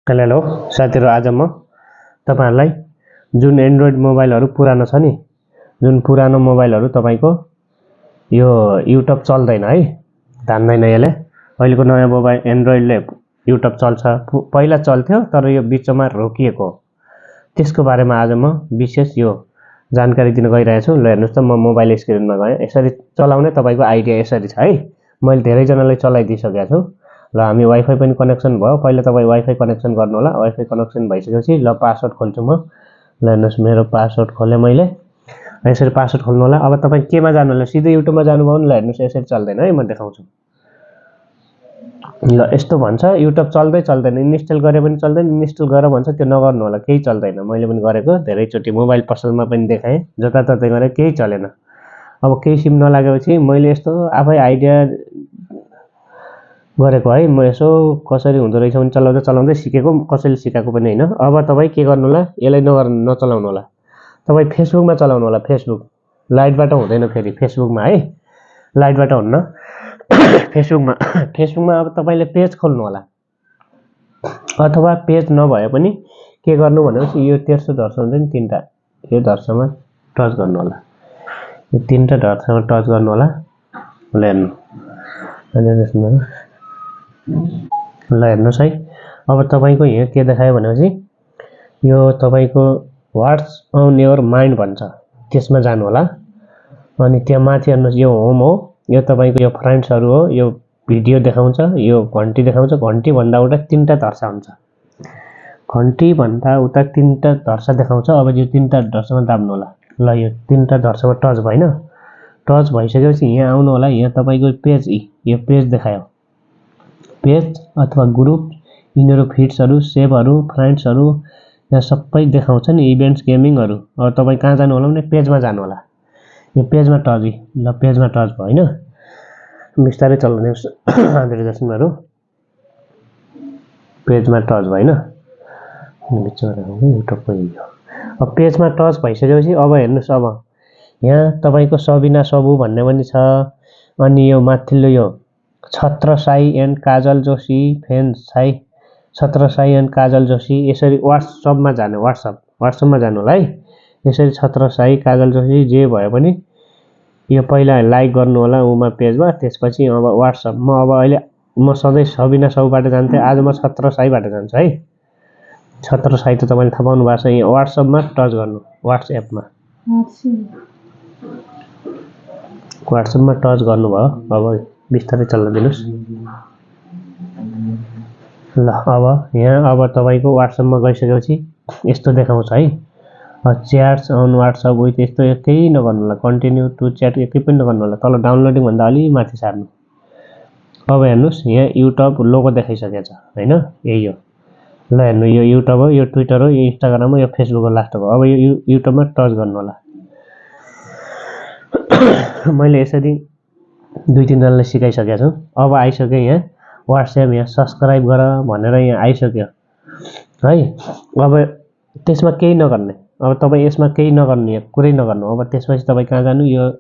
Hello साथीहरु, आज म तपाईहरुलाई जुन एन्ड्रोइड मोबाइलहरु पुरानो छ नि, जुन पुरानो मोबाइलहरु तपाईको यो युट्युब चल्दैन है, धान्दैन यसले। अहिलेको नयाँ मोबाइल एन्ड्रोइडले युट्युब चल्छ, पहिला चल्थ्यो तर यो बिचमा रोकिएको हो। त्यसको बारेमा आज म विशेष यो जानकारी दिन गइरहेको छु। ल हेर्नुस् त, म मोबाइल स्क्रिनमा गएँ। यसरी चलाउने तपाईको आइडिया यसरी छ है। मैले धेरै जनालाई चलाइदिइसकेको छु। ल हामी वाइफाई पनि कनेक्सन भयो। पहिला तपाई वाइफाई कनेक्सन गर्नु होला। वाइफाई कनेक्सन भइसकेपछि ल पासवर्ड खोल्छु म। ल हेर्नुस्, मेरो पासवर्ड खोले मैले। यसरी पासवर्ड खोल्नु होला। अब तपाई केमा जानु होला? सिधै युट्युबमा जानुभयो भने ल हेर्नुस्, यसरी चल्दैन है, म देखाउँछु। ल यस्तो भन्छ, युट्युब चल्दै चल्दैन, इन्स्टल गरे पनि चल्दैन, इन्स्टल गर भन्छ, त्यो नगर्नु होला, केही चल्दैन। मैले पनि गरेको धेरैचोटी मोबाइल पसलमा पनि देखाएँ, जताततै गरे केही चलेन। अब केही सिम नलागेपछि मैले यस्तो आफै आइडिया गरेको है। म यसो कसरी हुँदो रहेछ भने चलाउँदै चलाउँदै सिकेको, कसैले सिकाएको पनि हैन। अब तपाई के गर्नु होला? यसलाई नचलाउनु होला। तपाई फेसबुकमा चलाउनु होला। फेसबुक लाइटबाट हुँदैन फेरि फेसबुकमा है, लाइटबाट हुन्न। फेसबुकमा अब तपाईले पेज खोल्नु होला, अथवा पेज नभए पनि के गर्नु भनेपछि यो तेर्सो धर्सो हुन्छ नि, तीनटा, यो धर्सोमा टच गर्नु होला। यो तीनटा धर्सोमा टच गर्नु होला। ल हेर्नु, ल हेर्नुस् है। अब तपाईको यहाँ के देखायो भनेपछि यो तपाईको व्हाट्स अन योर माइन्ड भन्छ, त्यसमा जानु होला। अनि त्यहाँ माथि हेर्नुस्, यो होम हो, यो तपाईको यो फ्रेन्ड्सहरु हो, यो भिडियो देखाउँछ, यो घण्टी देखाउँछ। घण्टी भन्दा उता तीनटा धर्सा हुन्छ, घण्टी भन्दा उता तीनटा धर्सा देखाउँछ। अब यो तीनटा धर्सामा दाब्नु होला। ल यो तीनटा धर्सामा टच भएन, टच भइसकेपछि यहाँ आउनु होला। यहाँ तपाईको पेज, यो पेज देखायो, पेज अथवा ग्रुप, यिनीहरु फिड्सहरु, सेभहरु, फ्रेन्ड्सहरु, यहाँ सबै देखाउँछ नि, इभेन्ट्स, गेमिङहरु। अब तपाई कहाँ जानु होला भने पेजमा जानु होला। यो पेजमा टच, ल पेजमा टच भयो हैन, बिस्तारै चलाउने आन्द्रेजसनहरु। पेजमा टच भएन, बिचमा देखाउँदै युट्युबको यो। अब पेजमा टच भइसकेपछि अब हेर्नुस्, अब यहाँ तपाईको सबिना सबु भन्ने पनि छ। अनि यो माथिल्लो यो छत्र Sai and Kajal Joshi fan Sai, छत्र साई एन्ड काजल जोशी, यसरी व्हाट्सएपमा जानु, व्हाट्सएपमा जानु होला है। यसरी छत्र साई काजल जोशी जे भए पनि यो पहिला लाइक गर्नु होला उमा पेजमा, त्यसपछि अब व्हाट्सएप। म अब अहिले म सधैँ सबिना सबुबाट जान्थे, आज म छत्र साईबाट जान्छु है। छत्र साई त तपाईले थाहा पाउनु भएको छ। यहाँ व्हाट्सएपमा टच गर्नु, व्हाट्सएपमा टच गर्नुभयो। अब बिस्तारै चल्न दिनुस्। ल अब यहाँ अब तपाईको व्हाट्सएपमा गइसकेपछि यस्तो देखाउँछ है। च्याट्स अन व्हाट्सएप विथ, यस्तो केही नगर्नु होला। कन्टिन्यू टु च्याट केही पनि नगर्नु होला। तल डाउनलोडिङ भन्दा अलि माथि सार्नु। अब हेर्नुस्, यहाँ युट्युब लोगो देखाइसकेको छ हैन, यही हो। ल हेर्नु, यो युट्युब हो, यो ट्विटर हो, यो इन्स्टाग्राम हो, यो फेसबुक हो लास्टको। अब यो युट्युबमा टच गर्नु होला। मैले यसरी 2-3 जनालाई सिकाइसकेको छु। अब आइसक्यो यहाँ व्हाट्सएप, यहाँ सब्स्क्राइब गर भनेर यहाँ आइसक्यो है। अब त्यसमा केही नगर्ने, अब तपाई यसमा केही नगर्नु, यहाँ कुरै नगर्नु। अब त्यसपछि तपाई कहाँ जानु? यो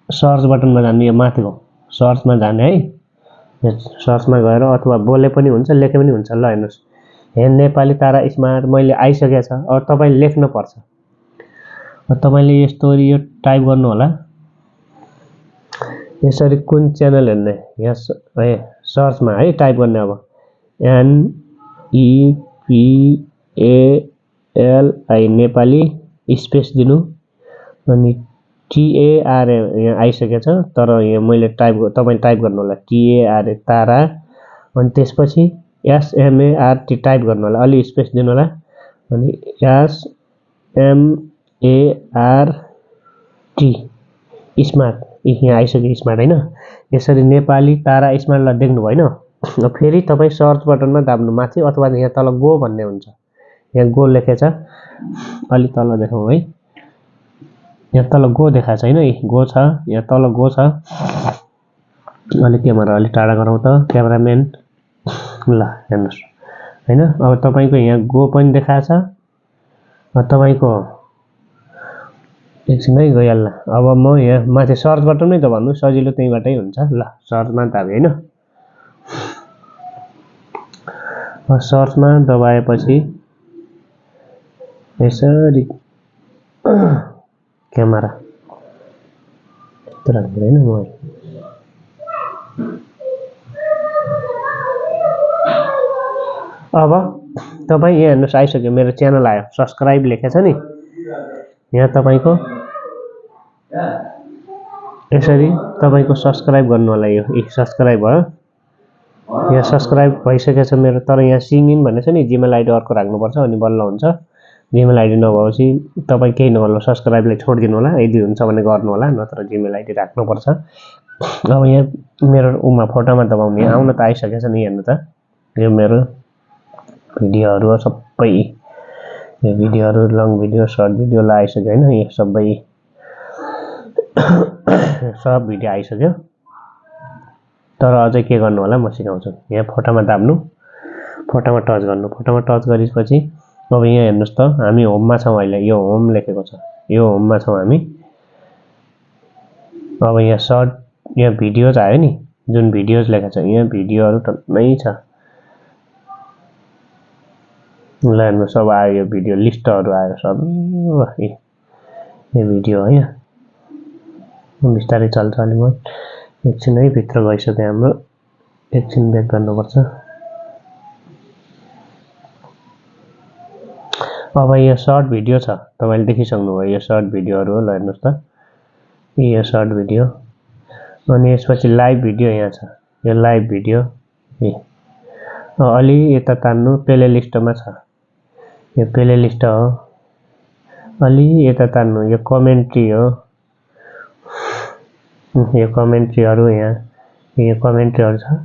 सर्च बटनमा जानु, यो माथिको सर्चमा जाने है। यो सर्चमा गएर अथवा बोले पनि हुन्छ, लेखे पनि हुन्छ। ल हेर्नुस्, यहाँ नेपाली तारा स्मार्ट मैले आइसकेको छ। अब तपाई लेख्न पर्छ। अब तपाईले यस्तो यो टाइप गर्नु होला। यसरी कुन च्यानल हेर्ने, यहाँ सर्चमा है टाइप गर्ने। अब NEPALI नेपाली स्पेस दिनु, अनि TARA यहाँ आइसकेको छ। तर यहाँ मैले तपाईले टाइप गर्नु होला TARA तारा, अनि त्यसपछि SMART टाइप गर्नु होला, अलि स्पेस दिनु होला, अनि SMART स्मार्ट, यहाँ आइसक्यो स्मार्ट हैन। यसरी नेपाली तारा स्मार्ट ल देख्नु भएन। अब फेरि तपाई सर्च बटनमा दाब्नु माथि, अथवा यहाँ तल गो भन्ने हुन्छ, यहाँ गो लेखेको छ, अलि तल देखाउँ है। यहाँ तल गो देखाएको छैन, गो छ, यहाँ तल गो छ। अलि क्यामेरा अलि टाढा गरौँ त क्यामेराम्यान। ल हेर्नुस् हैन, अब तपाईको यहाँ गो पनि देखाएको छ। तपाईको एकछिनै गइहाल्ला। अब म यहाँ माथि सर्च बटन नै दबाउनु, सजिलो त्यहीबाटै हुन्छ। ल सर्चमा दाबे हैन। सर्चमा दबाएपछि यसरी क्यामेरा यस्तो राख्दैन म अब तपाईँ यहाँ हेर्नुहोस् आइसक्यो मेरो च्यानल आयो सब्स्क्राइब लेखेको छ नि यहाँ तपाईको यसरी तपाईको सब्स्क्राइब गर्नु होला यो सब्स्क्राइब भयो यहाँ सब्स्क्राइब भइसकेको छ मेरो तर यहाँ सिङ इन भनेको छ नि जीमेल आइडी अर्को राख्नुपर्छ अनि बल्ल हुन्छ जीमेल आइडी नभएपछि तपाईँ केही नगर्नु सब्स्क्राइबलाई छोडिदिनु होला यदि हुन्छ भने गर्नु होला नत्र जीमेल आइडी राख्नुपर्छ अब यहाँ मेरो उमा फोटोमा दबाउने आउन त आइसकेको छ नि हेर्नु त यो मेरो भिडियोहरु सबै यो भिडियोहरु लङ भिडियो सर्ट भिडियो ला आइसक्यो हैन यो सबै सब भिडियो आइसक्यो तर अझै के गर्नु होला म सिकाउँछु यहाँ फोटोमा दाब्नु फोटोमा टच गर्नु फोटोमा टच गरेपछि अब यहाँ हेर्नुस् त हामी होममा छौं अहिले यो होम लेखेको छ यो होममा छौं हामी अब यहाँ सर्ट यहाँ भिडियोज आयो नि जुन भिडियोज लेखेको छ यहाँ भिडियोहरु टन्नै छ ल हेर्नुस् अब आयो यो भिडियो लिस्टहरु आयो सब यो भिडियो हो यहाँ बिस्तारै चल्छ अलि म एकछिन है भित्र गइसक्यो हाम्रो एकछिन ब्याक गर्नुपर्छ अब यो सर्ट भिडियो छ तपाईले देखिसक्नु भयो यो सर्ट भिडियोहरु हो ल हेर्नुस् त यो सर्ट भिडियो अनि यसपछि लाइभ भिडियो यहाँ छ यो लाइभ भिडियो अलि यता तान्नु प्ले लिस्टमा छ यो प्ले लिस्ट हो अलि यता तान्नु यो कमेन्ट्री हो यो कमेन्ट्रीहरु यहाँ कमेन्ट्रीहरु छ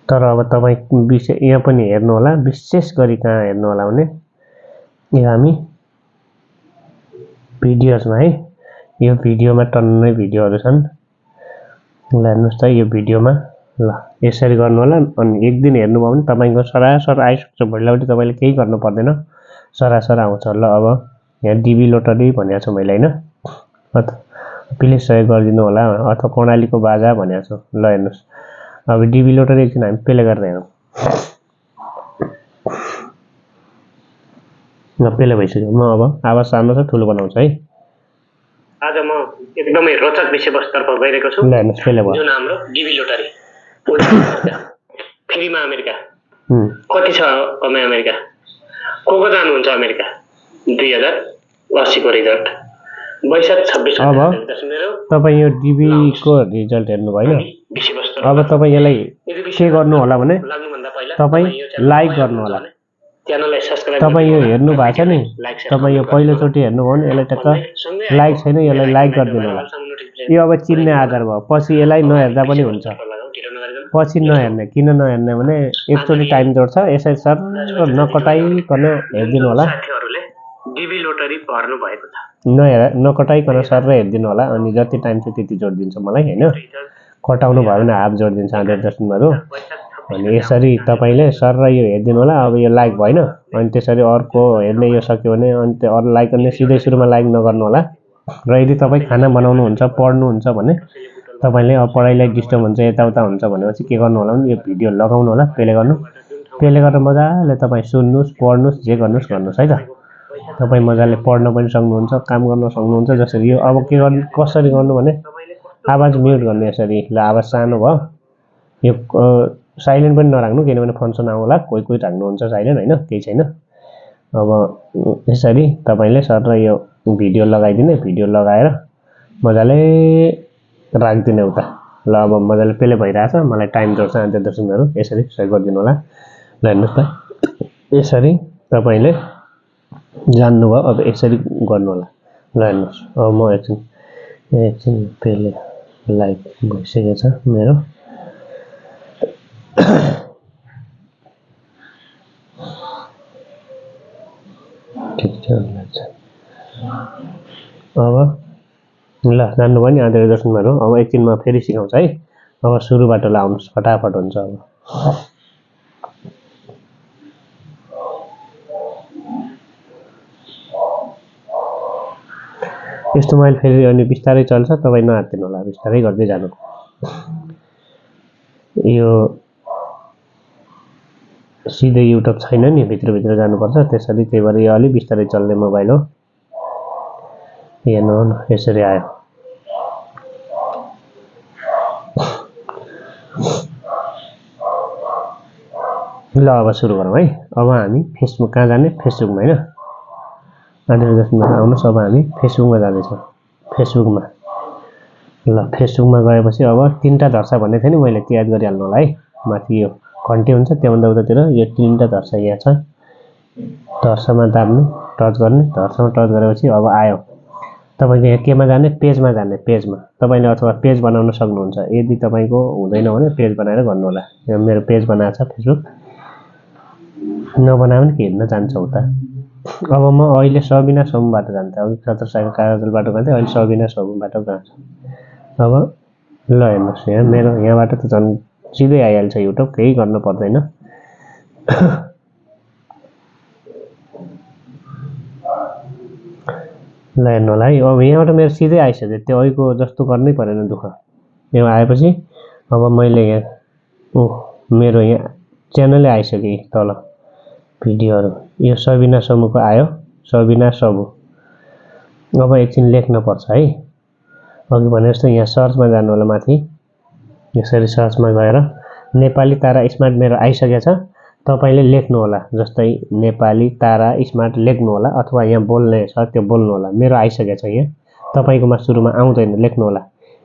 तर अब तपाई विशेष यहाँ पनि हेर्नु होला विशेष गरी कहाँ हेर्नु होला भने यो हामी भिडियोजमा है यो भिडियोमा टन्नै भिडियोहरु छन् ल हेर्नुस् त यो भिडियोमा ल यसरी गर्नु होला अनि एक दिन हेर्नुभयो भने तपाईको सरासर आइसक्छ भोलिपल्ट तपाईले केही गर्नु पर्दैन सरासर आउँछ ल अब यहाँ डीबी लोटरी भनेको छु मैले हैन प्लिज सहयोग गरिदिनु होला अथवा कर्णालीको बाजा भनेको छु ल हेर्नुस् अब डीबी लोटरी एकछिन हामी प्ले गरेर हेरौँ ल प्ले भइसक्यो म अब आवाज सानो छ ठुलो बनाउँछु है आज म एकदमै रोचक विषयवस्तुतर्फ गइरहेको छु ल हेर्नुस् प्ले भयो जुन हाम्रो डीबी लोटरी फ्रीमा अमेरिका कति छ अमेरिका को जानुहुन्छ अमेरिका 2080 को रिजल्ट वैशाख 26 अब तपाई यो डीबी को रिजल्ट हेर्नु भएन अब तपाई यसलाई के गर्नु होला भने तपाई लाइक गर्नु होला च्यानललाई सब्स्क्राइब तपाई यो हेर्नु भएको छ नि तपाई यो पहिलो चोटी हेर्नु भयो भने यसलाई टक्क लाइक छैन यसलाई लाइक गरिदिनु होला यो अब चिन्ने आधार भयो पछि यसलाई नहेर्दा पनि हुन्छ पछि नहेर्ने किन नहेर्ने भने एकचोटी टाइम जोड्छ यसै सर नकटाइकन हेर्दिनु होला डीबी लोटरी भर्नु भएको छ नकटाइकन सर हेर्दिनु होला अनि जति टाइम छ त्यति जोड दिन्छ मलाई हैन कटाउनु भयो भने हाफ जोड दिन्छ 100% अनि यसरी तपाईले सर र यो हेर्दिनु होला अब यो लाइक भएन अनि त्यसरी अर्को हेर्ने यो सक्यो भने अनि त्यो अरु लाइक गर्ने सिधै सुरुमा लाइक नगर्नु होला र यदि तपाई खाना बनाउनु हुन्छ पढ्नु हुन्छ भने तपाईले अब पढाइलाई डिस्टर्ब हुन्छ यताउता हुन्छ भनेपछि के गर्नु होला भने यो भिडियो लगाउनु होला प्ले गरेर मजाले तपाई सुन्नुस् पढ्नुस् जे गर्नुस् है त तपाई मजाले पढ्न पनि सक्नुहुन्छ काम गर्न सक्नुहुन्छ जसरी यो अब के गर्नु कसरी गर्नु भने आवाज म्युट गर्नु यसरी ल आवाज सानो भयो यो साइलेन्ट पनि नराख्नु किनभने फंक्सन आउला कोही राख्नुहुन्छ साइलेन्ट हैन केही छैन अब यसरी तपाईले सर र यो भिडियो लगाइदिने भिडियो लगाएर मजाले राख्दिने उता ल अब मजाले प्ले भइराछ मलाई टाइम जोड्छ अन्त दर्शकहरु यसरी सहयोग गरिदिनु होला ल हेर्नुस् त यसरी तपाईले जान्नु भयो अब यसरी गर्नु होला ल हेर्नुस् अब म एकछिन प्ले लाइभ भइसकेको छ मेरो ठीक छ अब ल जान्नु भयो नि आदरणीय दर्शकहरु अब एकछिनमा फेरि सिकाउँछु है अब सुरुबाट लाउनुस् फटाफट हुन्छ अब यस्तो मैले फेरि अनि बिस्तारै चल्छ तपाई नआत्तिनु होला बिस्तारै गर्दै जानु यो सिधै युट्युब छैन नि, भित्र जानुपर्छ। त्यसरी त्यही भएर यो अलि बिस्तारै चल्ने मोबाइल हो। हेर्नु न यसरी आयो। ल अब सुरु गरौँ है। अब हामी फेसबुक कहाँ जाने? फेसबुकमा हैन। आउनुहोस् अब हामी फेसबुकमा जाँदैछौँ। फेसबुकमा ल फेसबुकमा गएपछि अब 3टा धर्सा भन्ने थियो नि, मैले त्यो याद गरिहाल्नु होला है। माथि यो घन्टी हुन्छ, त्योभन्दा उतातिर यो 3टा धर्सा यहाँ छ। धर्सामा दाब्ने, टच गर्ने। धर्सामा टच गरेपछि अब आयो। तपाईले यहाँ केमा जाने? पेजमा जाने। पेजमा तपाईले अथवा पेज बनाउन सक्नुहुन्छ। यदि तपाईको हुँदैन भने पेज बनाएर गर्नु होला। यो मेरो पेज बनाएको छ फेसबुक। नबनाए पनि हेर्न जान्छ उता। अब म अहिले सबिना समूहबाट जान्छु। अघि 17 साइकल कागजबाट गन्थे, अहिले सबिना समूहबाट जान्छु। अब ल हेर्नुहोस् यहाँ मेरो यहाँबाट त झन् सिधै आइहाल्छ युट्युब, केही गर्न पर्दैन। ल हेर्नु होला है। अब यहाँबाट मेरो सिधै आइसक्यो, त्यो अहिलेको जस्तो गर्नै परेन दुःख। यो आएपछि अब मैले यहाँ मेरो यहाँ च्यानलै आइसक्यो तल भिडियोहरू। यो सबिना समूहको आयो, सबिना सबु। अब एकछिन लेख्न पर्छ है। अघि भने जस्तो यहाँ सर्चमा जानु होला माथि। यसरी सर्चमा गएर नेपाली तारा स्मार्ट मेरो आइसकेको छ। तपाईले लेख्नु होला, जस्तै नेपाली तारा स्मार्ट लेख्नु होला, अथवा यहाँ बोल्ने छ त्यो बोल्नु होला। मेरो आइसकेको छ यहाँ। तपाईकोमा सुरुमा आउँदैन, लेख्नु होला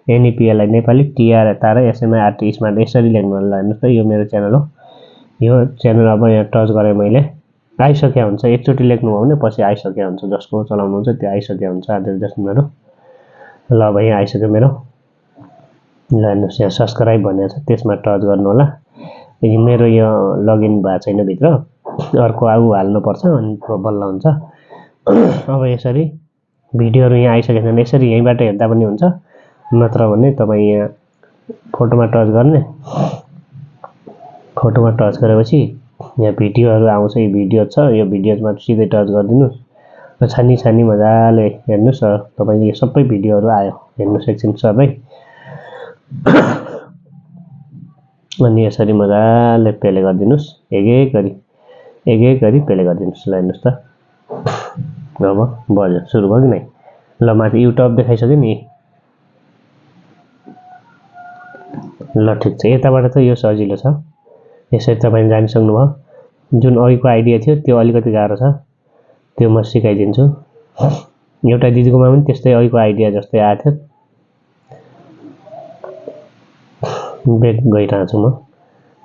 NEPLI नेपाली TR तारा SMIRT स्मार्ट यसरी लेख्नु होला। हेर्नुहोस् त यो मेरो च्यानल हो। यो च्यानल अब यहाँ टच गरेँ मैले, आइसक्या हुन्छ। एकचोटि लेख्नु भयो भने पछि आइसक्या हुन्छ। जसको चलाउनुहुन्छ त्यो आइसक्या हुन्छ। आदेश मेरो ल अब यहाँ आइसक्यो मेरो। ल हेर्नुहोस् यहाँ सब्स्क्राइब भनेको छ, त्यसमा टच गर्नु होला। मेरो यो लगइन भएको छैन भित्र, अर्को आउ हाल्नुपर्छ अनि बल्ल हुन्छ। अब यसरी भिडियोहरू यहाँ आइसकेको छन्। यसरी यहीँबाट हेर्दा पनि हुन्छ, नत्र भने तपाईँ यहाँ फोटोमा टच गर्ने। फोटोमा टच गरेपछि यहाँ भिडियोहरू आउँछ। यो भिडियो छ, यो भिडियोमा सिधै टच गरिदिनुहोस्। छानी छानी मजाले हेर्नुहोस्। तपाईले यो सबै भिडियोहरू आयो, हेर्नुहोस् एकछिन सबै। अनि यसरी मजाले प्ले गरिदिनुहोस्। एक एक गरी प्ले गरिदिनुहोस्। ल हेर्नुहोस् त अब बज्यो, सुरु भयो कि नै। ल माथि युट्युब देखाइसक्यो नि। ल ठिक छ, यताबाट त यो सजिलो छ। यसरी तपाईले जानिसक्नुभयो। जुन अघिको आइडिया थियो त्यो अलिकति गाह्रो छ, त्यो म सिकाइदिन्छु। एउटा दिदीकोमा पनि त्यस्तै अघिको आइडिया जस्तै आएको थियो। ब्याक गइरहेको छु म।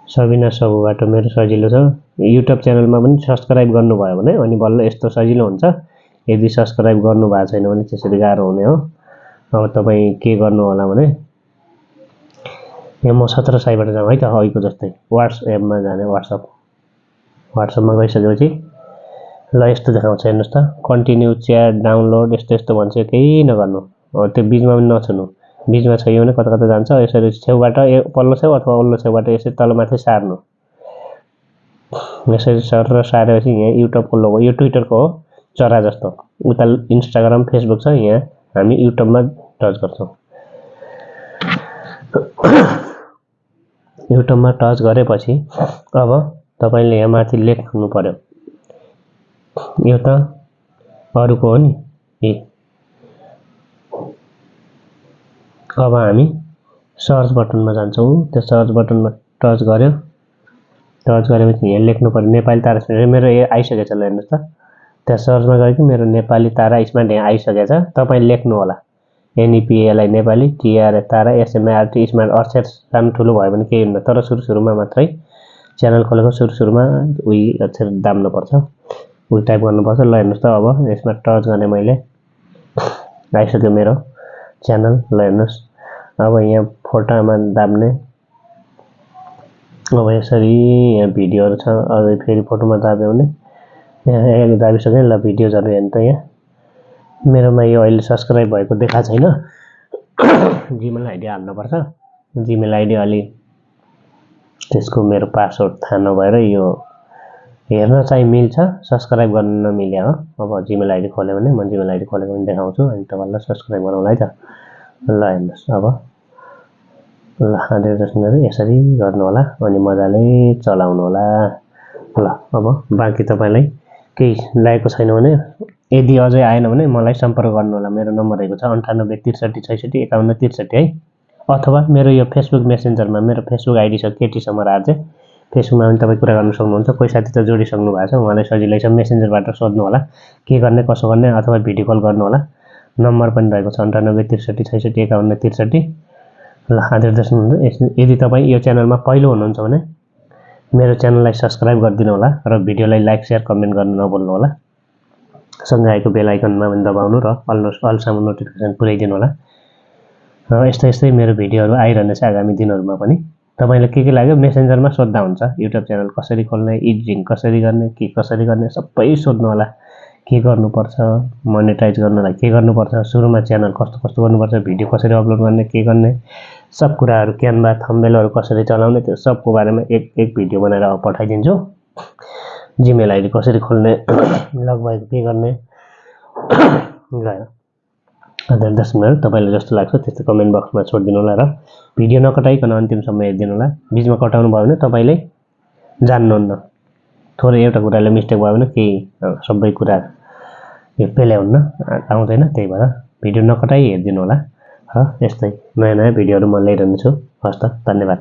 सबिना सबुबाट मेरो सजिलो छ। युट्युब च्यानलमा पनि सब्स्क्राइब गर्नुभयो भने अनि बल्ल यस्तो सजिलो हुन्छ। यदि सब्स्क्राइब गर्नु भएको छैन भने त्यसरी गाह्रो हुने हो। अब तपाईँ के गर्नु होला भने यहाँ म 17 साइबाट जाउँ है त, अघिको जस्तै व्हाट्सएपमा जाने। व्हाट्सएपमा गइसकेपछि ल यस्तो देखाउँछ, हेर्नुहोस् त। कन्टिन्यू च्याट डाउनलोड यस्तो यस्तो भन्छ। केही नगर्नु, त्यो बिचमा पनि नछुनु। बिचमा छैन भने कता कता जान्छ। यसरी छेउबाट पल्लो छेउ अथवा वल्लो छेउबाट यसरी तलमाथि सार्नु। यसरी सर सारेपछि यहाँ युट्युबको लोगो, यो ट्विटरको हो, चरा जस्तो। उता इन्स्टाग्राम फेसबुक छ, यहाँ हामी युट्युबमा टच गर्छौँ। युट्युबमा टच गरेपछि अब तपाईले यहाँ माथि लेख्नु पर्यो। यो त अरूको हो नि। अब हामी सर्च बटनमा जान्छौँ। त्यो सर्च बटनमा टच गर्यो। टच गरेपछि यहाँ लेख्नु पर्यो नेपाली तारा स्मार्ट। मेरो यो आइसकेको छ। ल हेर्नुहोस् त, त्यहाँ सर्चमा गएपछि मेरो नेपाली तारा स्मार्ट यहाँ आइसकेको छ। तपाईँ लेख्नु होला NEPLI नेपाली TR तारा SMIRT स्मार्ट। अक्षर सानो ठुलो भयो भने केही हुन्न, तर सुरुमा मात्रै च्यानल खोलेको सुरुमा उही अक्षर दाब्नुपर्छ, उही टाइप गर्नुपर्छ। ल हेर्नुहोस् त अब यसमा टच गर्ने मैले, आइसक्यो मेरो च्यानल। ल हेर्नुहोस् अब यहाँ फोटोमा दाब्ने। अब यसरी यहाँ भिडियोहरू छ। अझै फेरि फोटोमा दाब्यो भने यहाँ दाबिसक्यो। ल भिडियोजहरू हेर्नु त यहाँ मेरोमा यो अहिले सब्स्क्राइब भएको देखाएको छैन। जिमेल आइडी हाल्नुपर्छ। जिमेल आइडी अलि त्यसको मेरो पासवर्ड थाहा नभएर यो हेर्न चाहिँ मिल्छ, सब्स्क्राइब गर्न नमिल्या हो। अब जिमेल आइडी खोल्यो भने म जिमेल आइडी खोलेको पनि देखाउँछु, अनि तपाईँलाई सब्स्क्राइब गरौँला है त। ल हेर्नुहोस् अब ल आदेश यसरी गर्नु होला, अनि मजाले चलाउनु होला। ल अब बाँकी तपाईँलाई केही लागेको छैन भने यदि अझै आएन भने मलाई सम्पर्क गर्नु होला। मेरो नम्बर रहेको छ 98 63 66 51 63 है। अथवा मेरो यो फेसबुक मेसेन्जरमा मेरो फेसबुक आइडी छ केटी समराज। फेसबुकमा पनि तपाईँ कुरा गर्न सक्नुहुन्छ। कोही साथी त जोडिसक्नु भएको छ, उहाँलाई सजिलै छ, मेसेन्जरबाट सोध्नु होला के गर्ने कसो गर्ने, अथवा भिडियो कल गर्नु होला। नम्बर पनि रहेको छ 98 63 66 51 63। ल आदरणीय दर्शक, यदि तपाईँ यो च्यानलमा पहिलो हुनुहुन्छ भने मेरो च्यानललाई सब्स्क्राइब गरिदिनु होला र भिडियोलाई लाइक शेयर कमेन्ट गर्न नभुल्नु होला। सँगै आएको बेल आइकनमा पनि दबाउनु र अलसम्म नोटिफिकेसन पुर्याइदिनु होला। र यस्तै मेरो भिडियोहरू आइरहनेछ आगामी दिनहरूमा पनि। तपाईँलाई के लाग्यो मेसेन्जरमा सोध्दा हुन्छ। युट्युब च्यानल कसरी खोल्ने, एडिटिङ कसरी गर्ने, के कसरी गर्ने सबै सोध्नु होला। के गर्नुपर्छ, मोनेटाइज गर्नलाई के गर्नुपर्छ, सुरुमा च्यानल कस्तो गर्नुपर्छ, भिडियो कसरी अपलोड गर्ने, के गर्ने, सब कुराहरू, क्यानभा थम्बनेलहरू कसरी चलाउने, त्यो सबको बारेमा एक भिडियो बनाएर पठाइदिन्छु। जिमेल आइडी कसरी खोल्ने, लगभग के गर्ने। ल आदरणीय दर्शकहरू, तपाईँलाई जस्तो लाग्छ त्यस्तो कमेन्ट बक्समा छोडिदिनु होला र भिडियो नकटाइकन अन्तिमसम्म हेरिदिनु होला। बिचमा कटाउनु भयो भने तपाईँले जान्नुहुन्न, थोरै एउटा कुराले मिस्टेक भयो भने केही सबै कुरा यो पेल्याउन्न आउँदैन। त्यही भएर भिडियो नकटाइ हेरिदिनु होला। यस्तै नयाँ भिडियोहरू म ल्याइरहनेछु। हस् त, धन्यवाद।